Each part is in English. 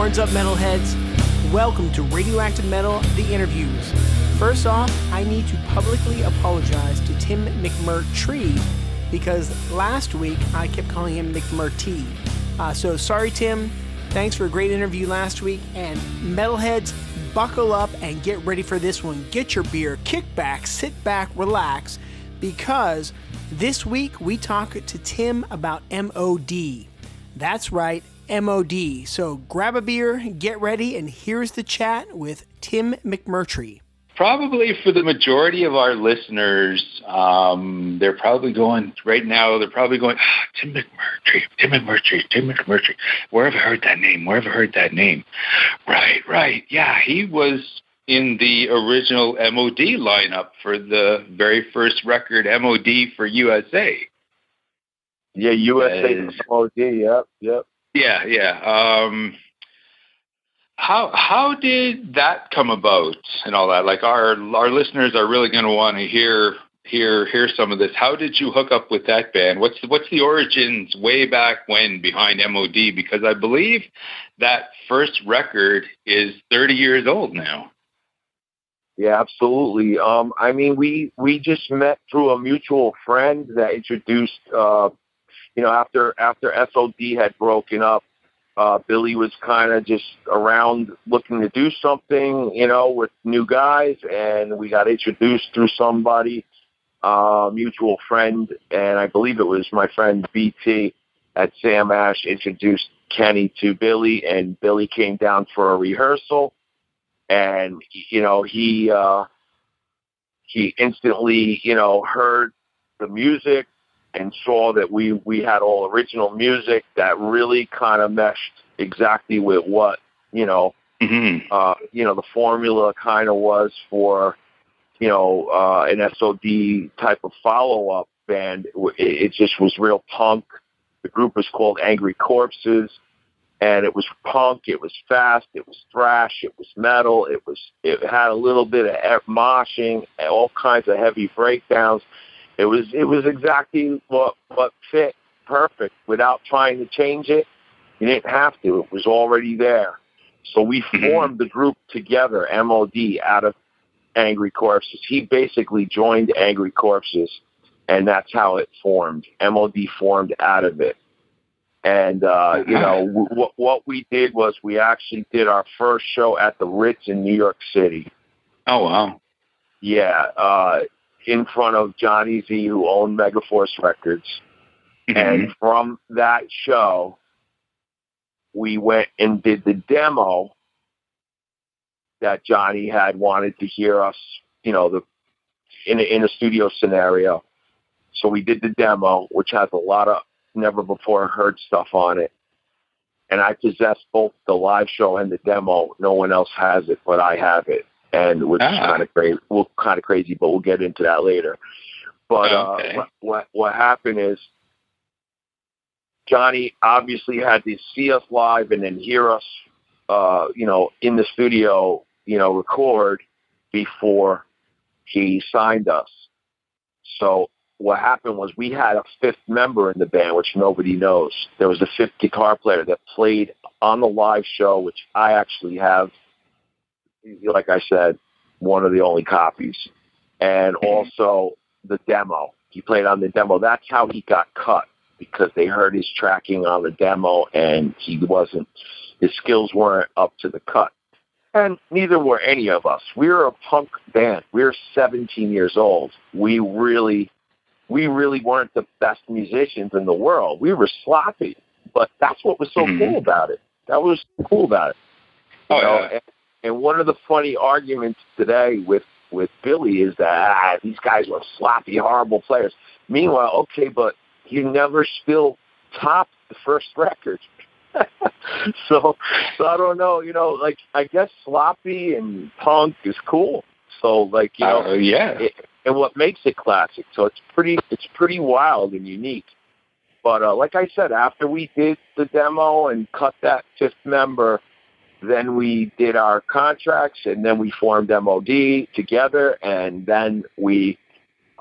Horns up, metalheads. Welcome to Radioactive Metal, the interviews. First off, I need to publicly apologize to Tim McMurtrie because last week I kept calling him McMurtrie. So sorry, Tim. Thanks for a great interview last week. And metalheads, buckle up and get ready for this one. Get your beer, kick back, sit back, relax, because this week we talk to Tim about M.O.D. That's right, M.O.D. So grab a beer, get ready, and here's the chat with Tim McMurtrie. Probably for the majority of our listeners, they're probably going, right now, Tim McMurtrie. Where have I heard that name? Right. Yeah, he was in the original M.O.D. lineup for the very first record, M.O.D. for U.S.A. Yeah, U.S.A. M.O.D., yep. Yeah. How did that come about and all that? Like our listeners are really going to want to hear some of this. How did you hook up with that band? What's the origins way back when behind M.O.D.? Because I believe that first record is 30 years old now. Yeah, absolutely. I mean, we just met through a mutual friend that introduced. After S.O.D. had broken up, Billy was kind of just around looking to do something, with new guys, and we got introduced through somebody, mutual friend, and I believe it was my friend BT at Sam Ash introduced Kenny to Billy, and Billy came down for a rehearsal, and, he instantly, heard the music, and saw that we had all original music that really kind of meshed exactly with what, the formula kind of was for, an S.O.D. type of follow-up band. It just was real punk. The group was called Angry Corpses, and it was punk, it was fast, it was thrash, it was metal, it had a little bit of moshing, all kinds of heavy breakdowns. It was exactly what fit perfect without trying to change it. You didn't have to. It was already there. So we formed the group together, M.O.D., out of Angry Corpses. He basically joined Angry Corpses, and that's how it formed. M.O.D. formed out of it. And, what we did was we actually did our first show at the Ritz in New York City. Oh, wow. Yeah, in front of Johnny Z, who owned Megaforce Records. And from that show, we went and did the demo that Johnny had wanted to hear us, in a studio scenario. So we did the demo, which has a lot of never before heard stuff on it. And I possess both the live show and the demo. No one else has it, but I have it. And which is kind of crazy, but we'll get into that later. But what happened is Johnny obviously had to see us live and then hear us, in the studio, record before he signed us. So what happened was we had a fifth member in the band, which nobody knows. There was a fifth guitar player that played on the live show, which I actually have. Like I said, one of the only copies. And also the demo. He played on the demo. That's how he got cut, because they heard his tracking on the demo and his skills weren't up to the cut. And neither were any of us. We were a punk band. We were 17 years old. We really weren't the best musicians in the world. We were sloppy, but that's what was so cool about it. That was cool about it. And one of the funny arguments today with Billy is that these guys were sloppy, horrible players. Meanwhile, okay, but you never still topped the first record. so I don't know, I guess sloppy and punk is cool. So and what makes it classic. So it's pretty wild and unique. But like I said, after we did the demo and cut that fifth member, then we did our contracts, and then we formed M.O.D. together, and then we,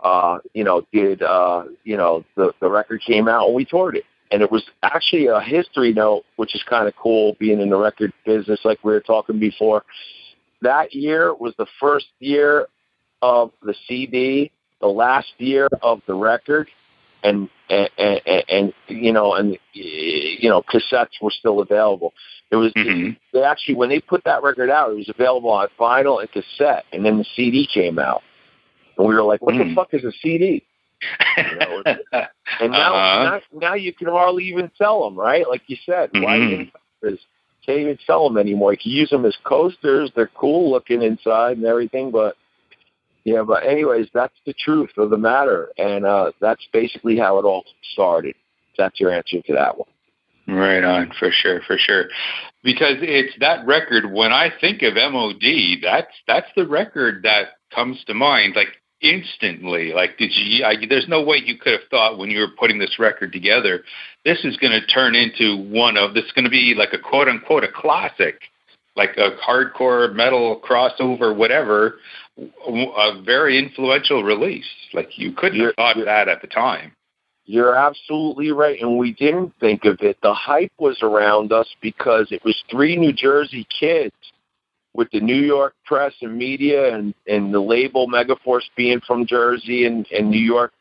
did, the record came out and we toured it. And it was actually a history note, which is kind of cool, being in the record business like we were talking before. That year was the first year of the CD, the last year of the record, and cassettes were still available. It was they actually, when they put that record out, it was available on vinyl and cassette, and then the CD came out, and we were like, "What the fuck is a CD?" And now you can hardly even sell them, right? Like you said, why can't even sell them anymore? You can use them as coasters; they're cool looking inside and everything, but. Yeah, but anyways, that's the truth of the matter, and that's basically how it all started. That's your answer to that one. Right on, for sure. Because it's that record, when I think of M.O.D., that's the record that comes to mind, like, instantly. Like, there's no way you could have thought when you were putting this record together, this is going to turn into this is going to be like a quote-unquote a classic, like a hardcore metal crossover, whatever, a very influential release. Like, you couldn't have thought that at the time. You're absolutely right, and we didn't think of it. The hype was around us because it was 3 New Jersey kids with the New York press and media and the label Megaforce being from Jersey and New York.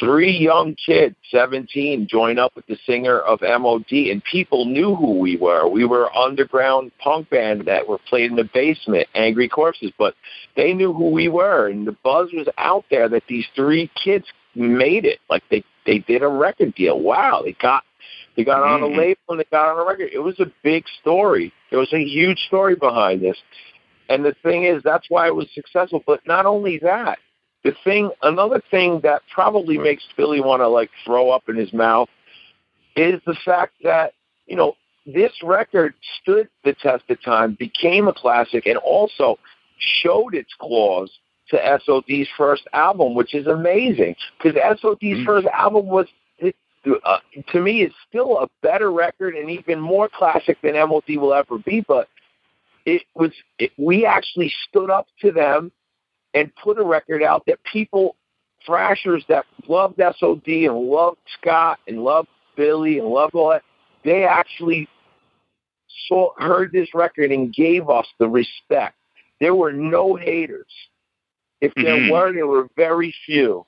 3 young kids, 17, joined up with the singer of M.O.D., and people knew who we were. We were an underground punk band that were played in the basement, Angry Corpses, but they knew who we were, and the buzz was out there that these 3 kids made it. Like, they did a record deal. Wow, they got on a label and they got on a record. It was a big story. There was a huge story behind this. And the thing is, that's why it was successful. But not only that, another thing that probably makes Billy want to, like, throw up in his mouth is the fact that, this record stood the test of time, became a classic, and also showed its claws to S.O.D's first album, which is amazing. Because S.O.D's first album was, to me, is still a better record and even more classic than M.O.D. will ever be, but we actually stood up to them and put a record out that people, thrashers that loved S.O.D. and loved Scott and loved Billy and loved all that, they actually heard this record and gave us the respect. There were no haters. If there were very few,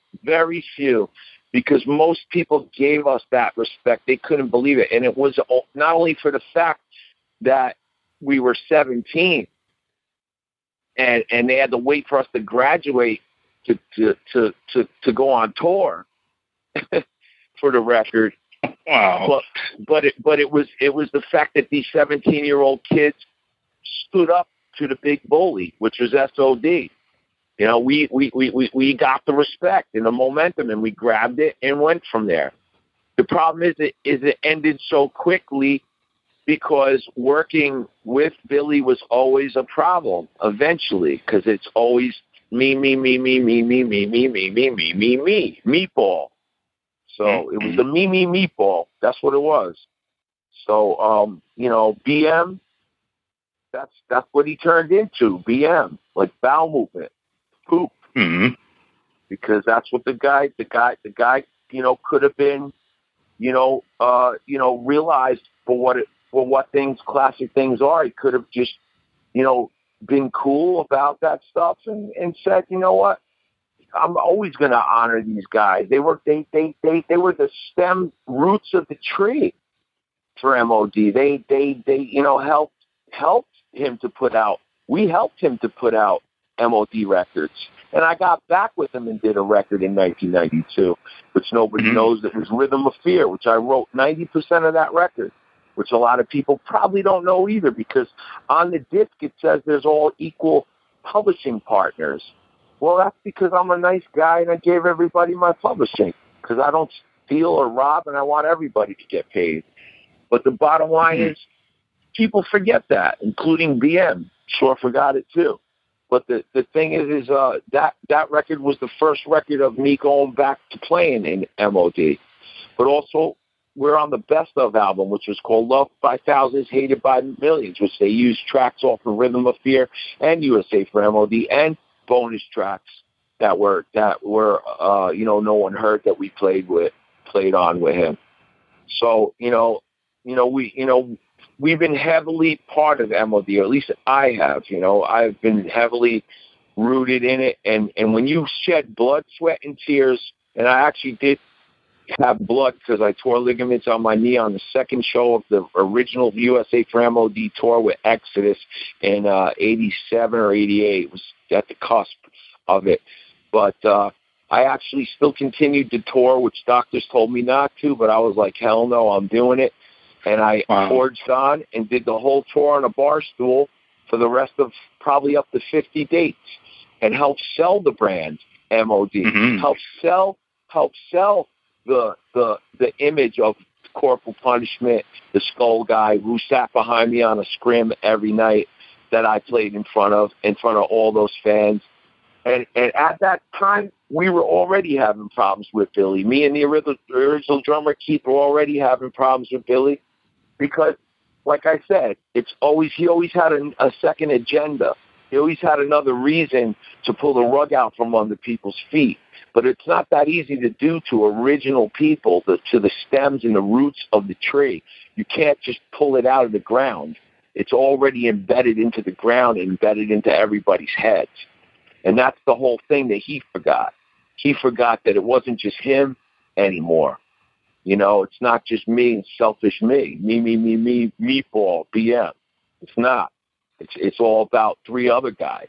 because most people gave us that respect. They couldn't believe it. And it was not only for the fact that we were 17, and they had to wait for us to graduate to go on tour for the record. Wow! But it was the fact that these 17-year-old kids stood up to the big bully, which was S.O.D. We got the respect and the momentum, and we grabbed it and went from there. The problem is it ended so quickly because working with Billy was always a problem eventually, because it's always me, meatball. So it was the me, meatball. That's what it was. So, BM, that's what he turned into, BM, like bowel movement, poop. Because that's what the guy, could have been, realized for what things, classic things are. He could have just, been cool about that stuff and said, you know what, I'm always going to honor these guys. They were the stem roots of the tree for M.O.D. They helped him to put out. We helped him to put out M.O.D. records. And I got back with him and did a record in 1992, which nobody knows. It was Rhythm of Fear, which I wrote 90% of that record, which a lot of people probably don't know either, because on the disc it says there's all equal publishing partners. Well, that's because I'm a nice guy and I gave everybody my publishing, because I don't steal or rob and I want everybody to get paid. But the bottom line is people forget that, including BM. Sure forgot it too. But the thing is that record was the first record of me going back to playing in M.O.D. But also, we're on the Best Of album, which was called Loved by Thousands, Hated by Millions, which they used tracks off of Rhythm of Fear and U.S.A. for M.O.D. and bonus tracks that were no one heard, that we played on with him. So, we've been heavily part of M.O.D, or at least I have. I've been heavily rooted in it. And when you shed blood, sweat, and tears, and I actually did have blood because I tore ligaments on my knee on the second show of the original U.S.A. for M.O.D tour with Exodus in 87 or 88. It was at the cusp of it. But I actually still continued to tour, which doctors told me not to, but I was like, hell no, I'm doing it. And I forged on and did the whole tour on a bar stool for the rest of probably up to 50 dates and helped sell the brand M.O.D. Help sell the image of Corporal Punishment, the Skull Guy who sat behind me on a scrim every night that I played in front of all those fans. And at that time, we were already having problems with Billy. Me and the original drummer, Keith, were already having problems with Billy because, like I said, he always had a second agenda. He always had another reason to pull the rug out from under people's feet. But it's not that easy to do to original people, to the stems and the roots of the tree. You can't just pull it out of the ground. It's already embedded into the ground, embedded into everybody's heads. And that's the whole thing that he forgot. He forgot that it wasn't just him anymore. It's not just me, selfish me, meatball, BM. It's not. It's all about three other guys.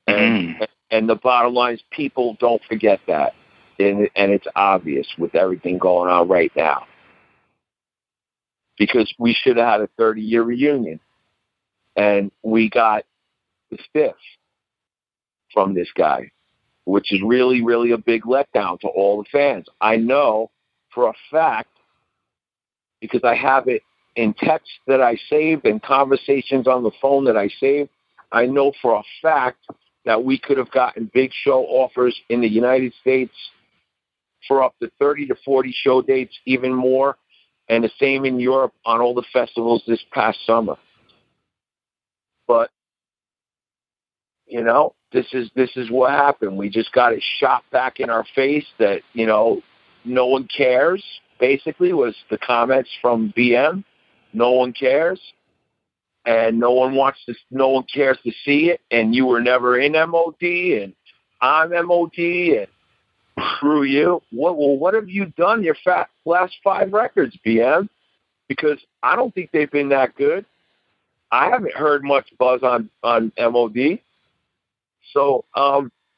And the bottom line is people don't forget that. And it's obvious with everything going on right now. Because we should have had a 30-year reunion. And we got the stiff from this guy, which is really, really a big letdown to all the fans. I know for a fact, because I have it in texts that I saved and conversations on the phone that I saved, I know for a fact that we could have gotten big show offers in the United States for up to 30 to 40 show dates, even more, and the same in Europe on all the festivals this past summer. But, this is what happened. We just got it shot back in our face that, no one cares, basically, was the comments from BM. No one cares. And no one cares to see it. And you were never in M.O.D. and I'm M.O.D. and screw you. What have you done your last 5 records, BM? Because I don't think they've been that good. I haven't heard much buzz on M.O.D. So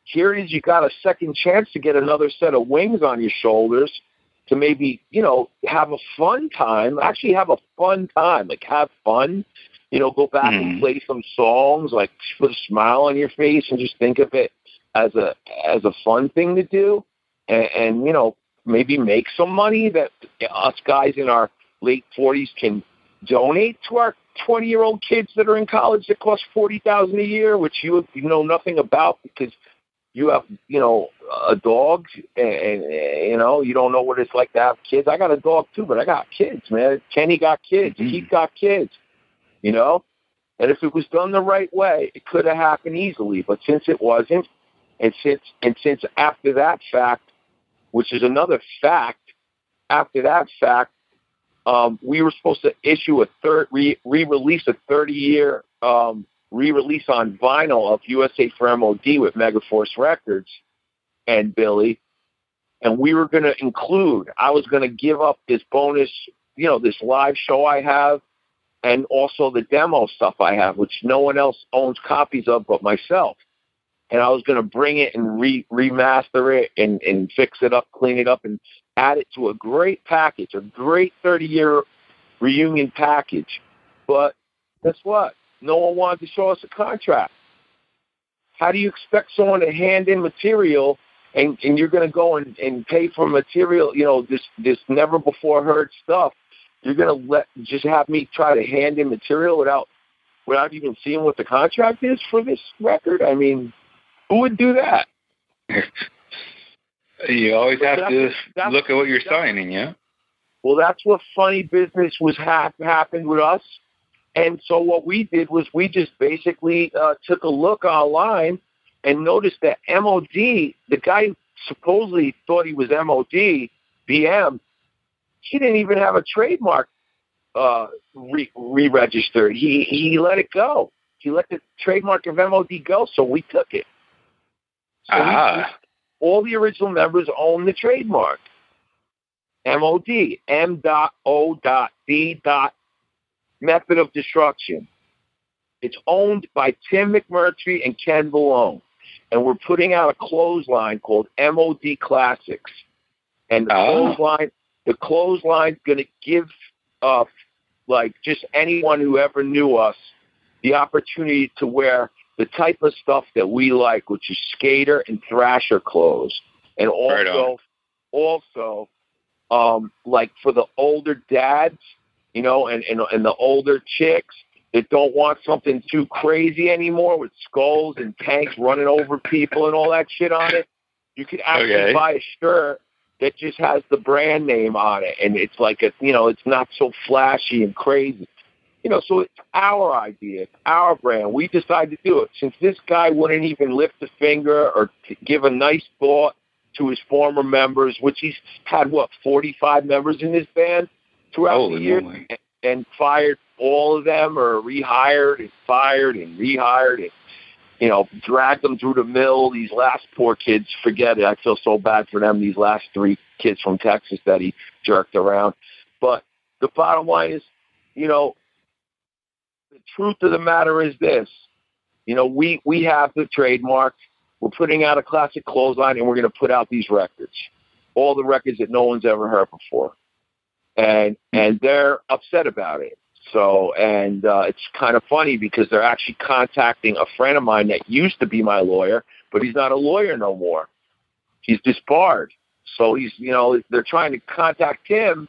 here it is. You got a second chance to get another set of wings on your shoulders to maybe, have a fun time. Actually have a fun time. Like have fun. Go back and play some songs, like put a smile on your face and just think of it as a fun thing to do. And maybe make some money that us guys in our late 40s can donate to our 20-year-old kids that are in college that cost $40,000 a year, which you know nothing about because you have, a dog and you don't know what it's like to have kids. I got a dog too, but I got kids, man. Kenny got kids. Keith got kids, and if it was done the right way, it could have happened easily. But since it wasn't, and since after that fact, which is another fact, after that fact, we were supposed to issue re-release a 30-year re-release on vinyl of U.S.A. for M.O.D. with Megaforce Records and Billy. And we were going to I was going to give up this bonus, this live show I have and also the demo stuff I have, which no one else owns copies of but myself. And I was going to bring it and remaster it and fix it up, clean it up, and add it to a great package, a great 30-year reunion package. But guess what? No one wanted to show us a contract. How do you expect someone to hand in material and you're going to go and pay for material, this never-before-heard stuff? You're going to just have me try to hand in material without even seeing what the contract is for this record? I mean, who would do that? You always have to look at what you're signing, yeah? Well, that's what funny business happened with us. And so what we did was we just basically took a look online and noticed that M.O.D., the guy who supposedly thought he was M.O.D., BM, he didn't even have a trademark re-registered. He let it go. He let the trademark of M.O.D go, so we took it. So all the original members own the trademark. M.O.D. M.O.D. Method of Destruction. It's owned by Tim McMurtrie and Ken Vallone. And we're putting out a clothesline called M.O.D. Classics. And the clothesline's going to give like just anyone who ever knew us the opportunity to wear the type of stuff that we like, which is skater and thrasher clothes. And also like for the older dads, you know, and the older chicks that don't want something too crazy anymore with skulls and tanks running over people and all that shit on it, you could actually buy a shirt that just has the brand name on it, and it's like it's not so flashy and crazy. You know, so it's our idea, it's our brand. We decided to do it. Since this guy wouldn't even lift a finger or give a nice thought to his former members, which he's had, 45 members in his band throughout the year, and fired all of them, or rehired and fired and rehired and, dragged them through the mill. These last poor kids, forget it. I feel so bad for them, these last 3 kids from Texas that he jerked around. But the bottom line is, the truth of the matter is this. We have the trademark. We're putting out a classic clothesline, and we're going to put out these records. All the records that no one's ever heard before. And they're upset about it. So, and it's kind of funny because they're actually contacting a friend of mine that used to be my lawyer, but he's not a lawyer no more. He's disbarred. So he's, they're trying to contact him,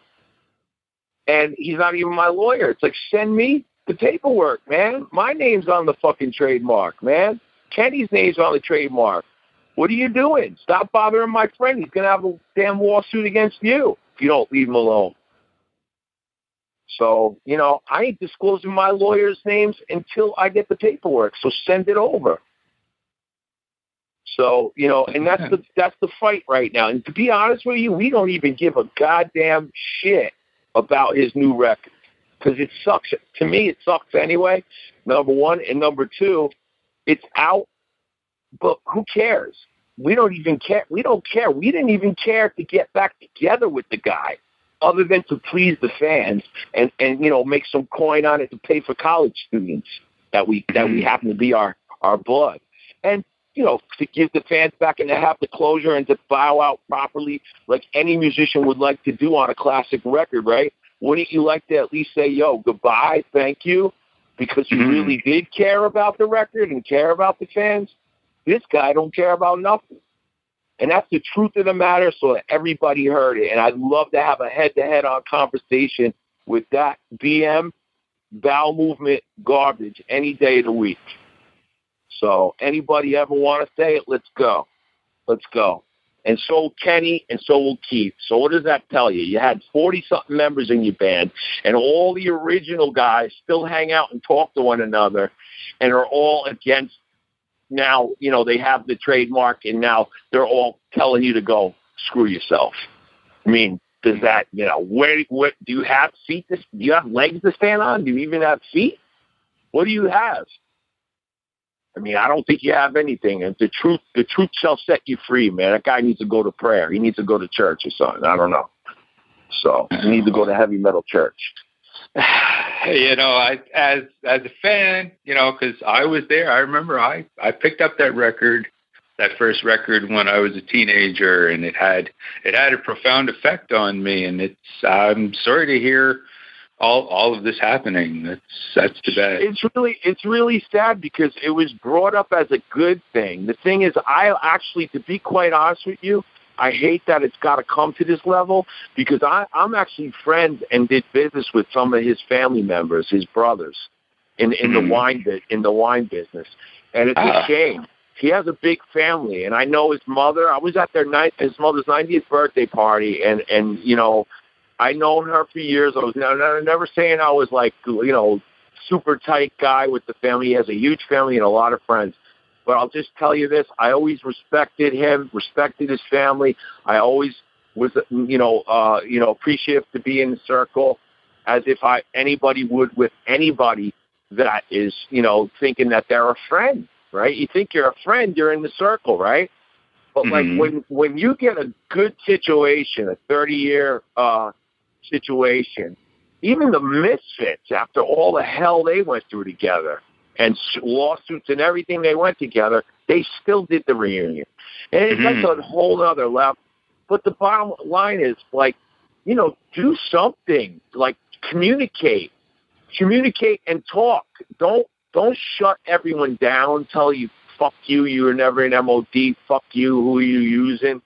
and he's not even my lawyer. It's like, send me the paperwork, man. My name's on the fucking trademark, man. Kenny's name's on the trademark. What are you doing? Stop bothering my friend. He's going to have a damn lawsuit against you if you don't leave him alone. So, I ain't disclosing my lawyers' names until I get the paperwork. So send it over. So, and that's the fight right now. And to be honest with you, we don't even give a goddamn shit about his new record because it sucks. To me, it sucks anyway, number one. And number two, it's out, but who cares? We don't even care. We don't care. We didn't even care to get back together with the guy, other than to please the fans and make some coin on it to pay for college students that we happen to be our blood. And, to give the fans back and to have the closure and to bow out properly like any musician would like to do on a classic record, right? Wouldn't you like to at least say, yo, goodbye, thank you, because you really did care about the record and care about the fans? This guy don't care about nothing. And that's the truth of the matter, so that everybody heard it. And I'd love to have a head-to-head on conversation with that BM, Bowel Movement garbage any day of the week. So anybody ever want to say it, let's go. Let's go. And so will Kenny, and so will Keith. So what does that tell you? You had 40-something members in your band, and all the original guys still hang out and talk to one another and are all against. Now, they have the trademark, and now they're all telling you to go screw yourself. I mean, does that, what do you have feet? Do you have legs to stand on? Do you even have feet? What do you have? I mean, I don't think you have anything. And the truth shall set you free, man. That guy needs to go to prayer. He needs to go to church or something. I don't know. So he needs to go to heavy metal church. As a fan, because I was there, I remember I picked up that first record when I was a teenager, and it had a profound effect on me. And I'm sorry to hear all of this happening. That's too bad. It's really sad because it was brought up as a good thing. The thing is, to be quite honest with you, I hate that it's got to come to this level because I'm actually friends and did business with some of his family members, his brothers, in the wine business, and it's a shame. He has a big family, and I know his mother. I was at his mother's 90th birthday party, and I known her for years. I was never saying I was like super tight guy with the family. He has a huge family and a lot of friends. But I'll just tell you this, I always respected him, respected his family. I always was, appreciative to be in the circle, as if anybody would with anybody that is, thinking that they're a friend, right? You think you're a friend, you're in the circle, right? But like when you get a good situation, a 30-year situation, even the Misfits, after all the hell they went through together and lawsuits and everything they went together, they still did the reunion. And it's like a whole other level. But the bottom line is, like, do something, like communicate and talk. Don't shut everyone down, tell you, fuck you, you were never in M.O.D, fuck you, who are you using?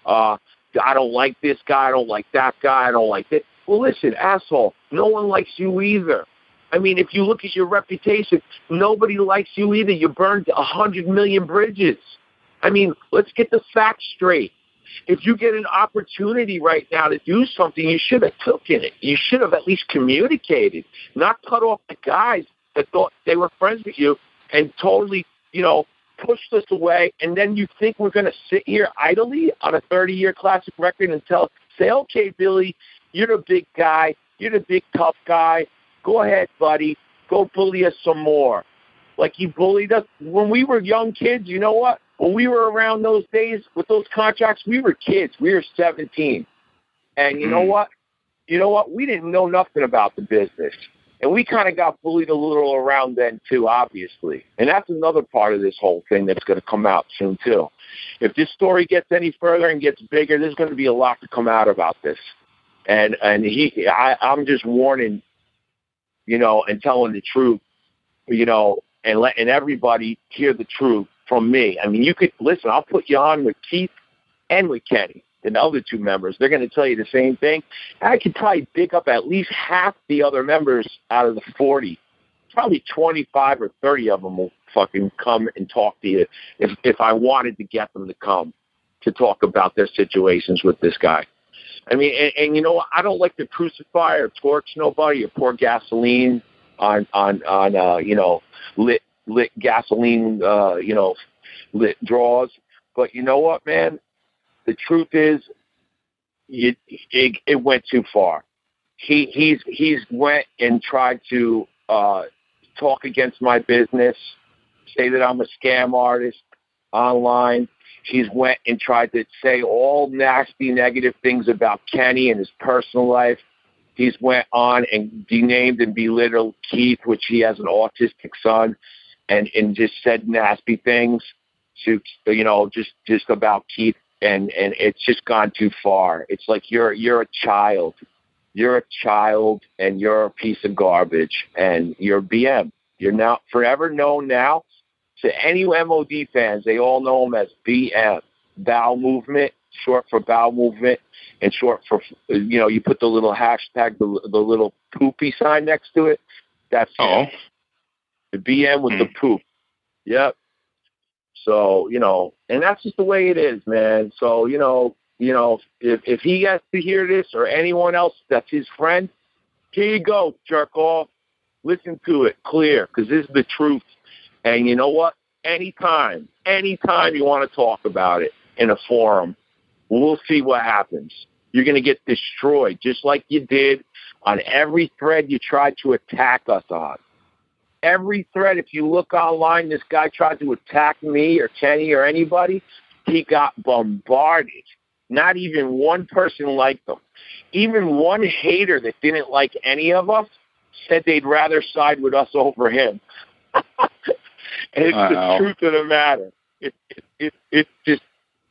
I don't like this guy, I don't like that guy, I don't like this. Well, listen, asshole, no one likes you either. I mean, if you look at your reputation, nobody likes you either. You burned 100 million bridges. I mean, let's get the facts straight. If you get an opportunity right now to do something, you should have taken it. You should have at least communicated, not cut off the guys that thought they were friends with you and totally, pushed us away. And then you think we're going to sit here idly on a 30-year classic record and say, okay, Billy, you're the big guy. You're the big tough guy. Go ahead, buddy. Go bully us some more. Like you bullied us. When we were young kids, you know what? When we were around those days with those contracts, we were kids. We were 17. And you know what? We didn't know nothing about the business. And we kind of got bullied a little around then, too, obviously. And that's another part of this whole thing that's going to come out soon, too. If this story gets any further and gets bigger, there's going to be a lot to come out about this. And I'm just warning, and telling the truth, and letting everybody hear the truth from me. I mean, you could listen. I'll put you on with Keith and with Kenny, and the other two members. They're going to tell you the same thing. I could probably pick up at least half the other members out of the 40. Probably 25 or 30 of them will fucking come and talk to you if I wanted to get them to come to talk about their situations with this guy. I mean, and I don't like to crucify or torch nobody or pour gasoline on lit gasoline, lit draws. But you know what, man? The truth is, it went too far. He's went and tried to talk against my business, say that I'm a scam artist online. He's went and tried to say all nasty, negative things about Kenny and his personal life. He's went on and denamed and belittled Keith, which he has an autistic son, and just said nasty things to, just about Keith. And it's just gone too far. It's like you're a child. You're a child, and you're a piece of garbage, and you're BM. You're now forever known now. To any M.O.D fans, they all know him as BM, Bowel Movement, short for Bowel Movement, and short for, you put the little hashtag, the little poopy sign next to it. That's it. The BM with the poop. Yep. So, and that's just the way it is, man. So, if he has to hear this or anyone else that's his friend, here you go, jerk off. Listen to it clear, because this is the truth. And you know what? Anytime you want to talk about it in a forum, we'll see what happens. You're going to get destroyed, just like you did on every thread you tried to attack us on. Every thread, if you look online, this guy tried to attack me or Kenny or anybody, he got bombarded. Not even one person liked him. Even one hater that didn't like any of us said they'd rather side with us over him. And it's the truth of the matter. It's just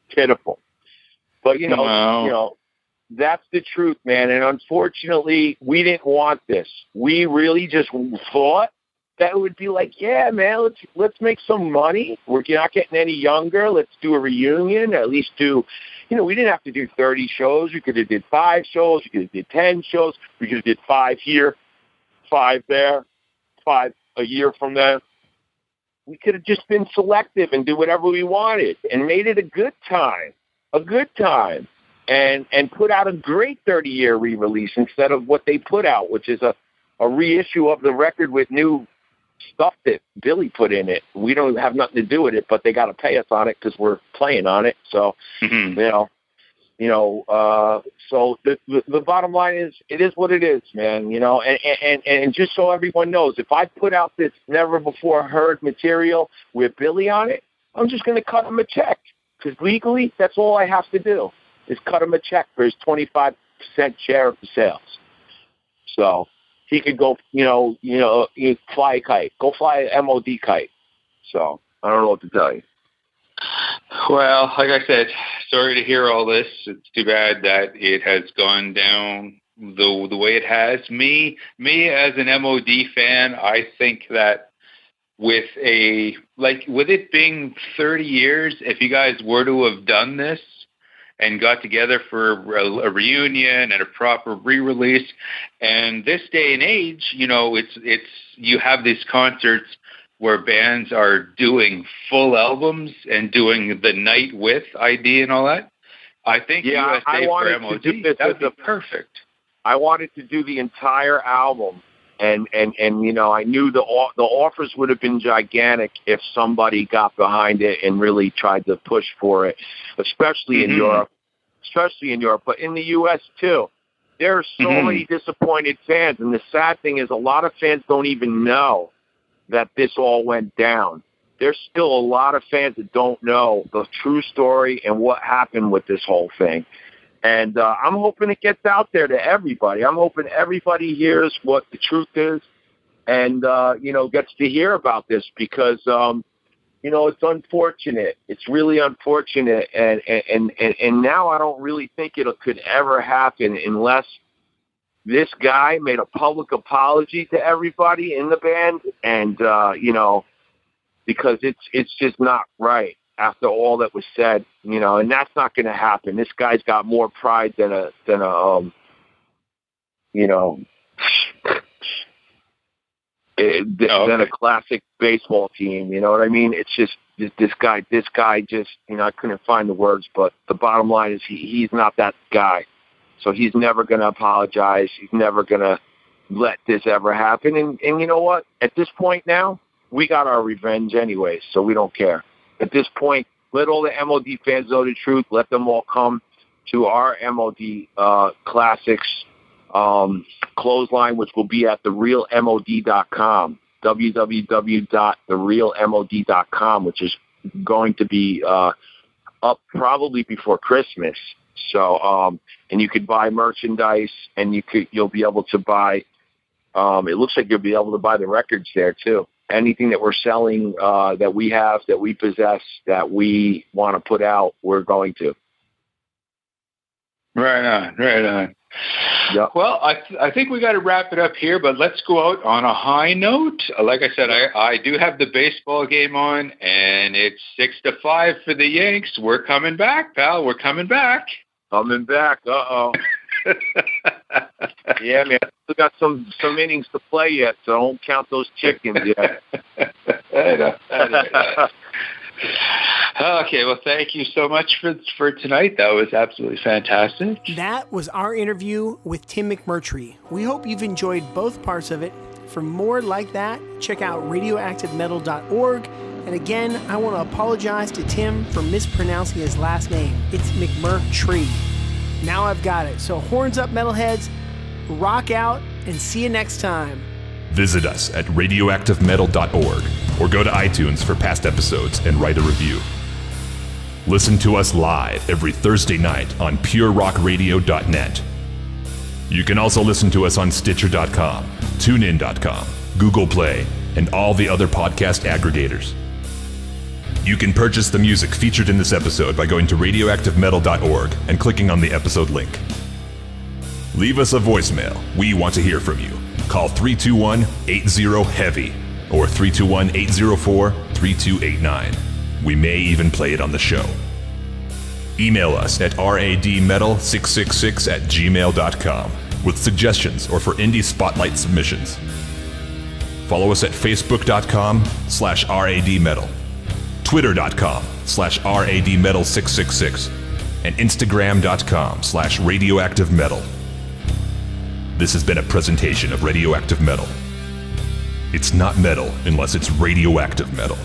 pitiful. But, that's the truth, man. And unfortunately, we didn't want this. We really just thought that it would be like, yeah, man, let's make some money. We're not getting any younger. Let's do a reunion. At least do, we didn't have to do 30 shows. We could have did 5 shows. We could have did 10 shows. We could have did 5 here, 5 there, 5 a year from there. We could have just been selective and do whatever we wanted and made it a good time, and put out a great 30-year re-release instead of what they put out, which is a reissue of the record with new stuff that Billy put in it. We don't have nothing to do with it, but they got to pay us on it because we're playing on it. So, So the bottom line is, it is what it is, man. And just so everyone knows, if I put out this never before heard material with Billy on it, I'm just going to cut him a check, because legally that's all I have to do is cut him a check for his 25% share of the sales. So he could go, fly a kite, go fly an M.O.D. kite. So I don't know what to tell you. Well, like I said, sorry to hear all this. It's too bad that it has gone down the way it has. Me as an M.O.D. fan, I think that with it being 30 years, if you guys were to have done this and got together for a reunion and a proper re-release, and this day and age, it's you have these concerts where bands are doing full albums and doing the night with ID and all that. I think U.S.A. for M.O.D., that would be perfect. I wanted to do the entire album, and I knew the offers would have been gigantic if somebody got behind it and really tried to push for it, especially in Europe, but in the U.S. too. There are so many disappointed fans, and the sad thing is a lot of fans don't even know that this all went down. There's still a lot of fans that don't know the true story and what happened with this whole thing. And I'm hoping it gets out there to everybody. I'm hoping everybody hears what the truth is and, gets to hear about this, because, it's unfortunate. It's really unfortunate. And now I don't really think it could ever happen unless this guy made a public apology to everybody in the band, and because it's just not right after all that was said, and that's not going to happen. This guy's got more pride than a classic baseball team. You know what I mean? It's just this guy just, I couldn't find the words, but the bottom line is he's not that guy. So he's never going to apologize. He's never going to let this ever happen. And you know what? At this point now, we got our revenge anyway, so we don't care. At this point, let all the M.O.D. fans know the truth. Let them all come to our M.O.D. Classics clothesline, which will be at therealmod.com, www.therealmod.com, which is going to be up probably before Christmas. So, and you could buy merchandise, and you'll be able to buy, it looks like you'll be able to buy the records there too. Anything that we're selling, that we have, that we possess, that we want to put out, we're going to. Right on. Yep. Well, I think we got to wrap it up here, but let's go out on a high note. Like I said, I do have the baseball game on, and it's 6-5 for the Yanks. We're coming back, pal. We're coming back. Coming back. Uh-oh. Yeah, man. Still got some innings to play yet, so don't count those chickens yet. Okay, well, thank you so much for tonight. That was absolutely fantastic. That was our interview with Tim McMurtrie. We hope you've enjoyed both parts of it. For more like that, check out radioactivemetal.org. And again, I want to apologize to Tim for mispronouncing his last name. It's McMurtrie. Now I've got it. So horns up, metalheads. Rock out, and see you next time. Visit us at radioactivemetal.org or go to iTunes for past episodes and write a review. Listen to us live every Thursday night on purerockradio.net. You can also listen to us on Stitcher.com, TuneIn.com, Google Play, and all the other podcast aggregators. You can purchase the music featured in this episode by going to radioactivemetal.org and clicking on the episode link. Leave us a voicemail. We want to hear from you. Call 321-80-HEAVY or 321-804-3289. We may even play it on the show. Email us at radmetal666@gmail.com with suggestions or for indie spotlight submissions. Follow us at facebook.com/radmetal, twitter.com/radmetal666, and instagram.com/radioactivemetal. This has been a presentation of Radioactive Metal. It's not metal unless it's radioactive metal.